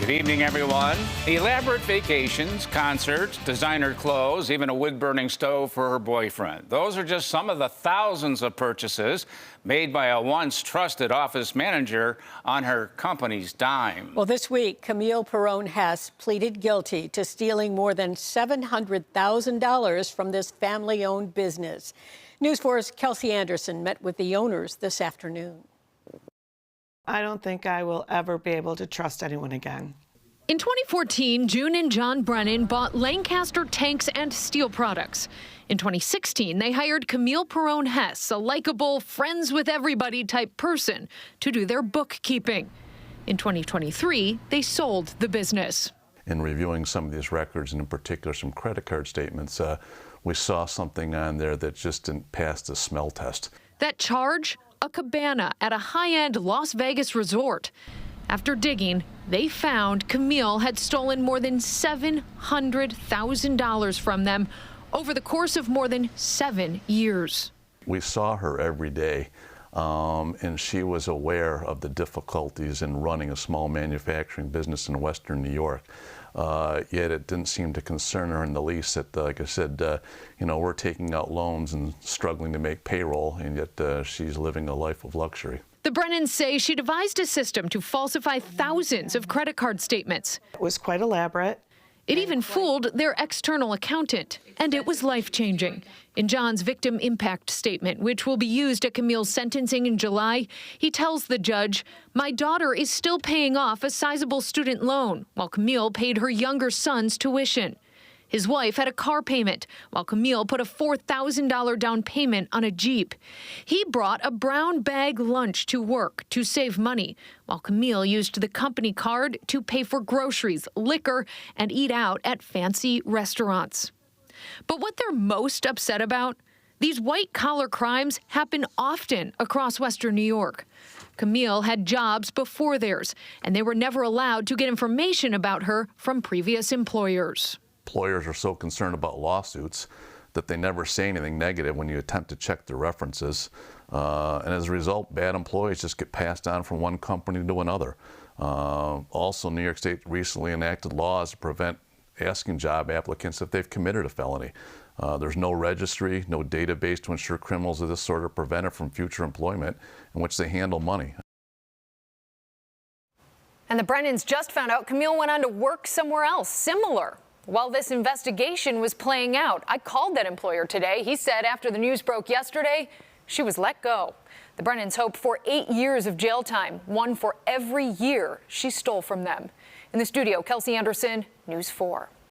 Good evening, everyone. Elaborate vacations, concerts, designer clothes, even a wood-burning stove for her boyfriend. Those are just some of the thousands of purchases made by a once trusted office manager on her company's dime. Well, this week, Camille Pirrone-Hess pleaded guilty to stealing more than $700,000 from this family-owned business. News 4's Kelsey Anderson met with the owners this afternoon. I don't think I will ever be able to trust anyone again. In 2014, June and John Brennan bought Lancaster tanks and steel products. In 2016, they hired Camille Pirrone-Hess, a likable, friends-with-everybody type person, to do their bookkeeping. In 2023, they sold the business. In reviewing some of these records, and in particular some credit card statements, we saw something on there that just didn't pass the smell test. That charge? A cabana at a high-end Las Vegas resort. After digging, they found Camille had stolen more than $700,000 from them over the course of more than 7 years. We saw her every day, and she was aware of the difficulties in running a small manufacturing business in Western New York. Yet it didn't seem to concern her in the least that, like I said, we're taking out loans and struggling to make payroll, and yet she's living a life of luxury. The Brennans say she devised a system to falsify thousands of credit card statements. It was quite elaborate. It even fooled their external accountant, and it was life-changing. In John's victim impact statement, which will be used at Camille's sentencing in July, he tells the judge, "My daughter is still paying off a sizable student loan, while Camille paid her younger son's tuition. His wife had a car payment, while Camille put a $4,000 down payment on a Jeep. He brought a brown bag lunch to work to save money, while Camille used the company card to pay for groceries, liquor, and eat out at fancy restaurants." But what they're most upset about? These white-collar crimes happen often across Western New York. Camille had jobs before theirs, and they were never allowed to get information about her from previous employers. Employers are so concerned about lawsuits that they never say anything negative when you attempt to check their references. And as a result, bad employees just get passed on from one company to another. Also, New York State recently enacted laws to prevent asking job applicants if they've committed a felony. There's no registry, no database to ensure criminals of this sort are prevented from future employment in which they handle money. And the Brennans just found out Camille went on to work somewhere else similar. While this investigation was playing out, I called that employer today. He said after the news broke yesterday, she was let go. The Brennans hope for 8 years of jail time, one for every year she stole from them. In the studio, Kelsey Anderson, News 4.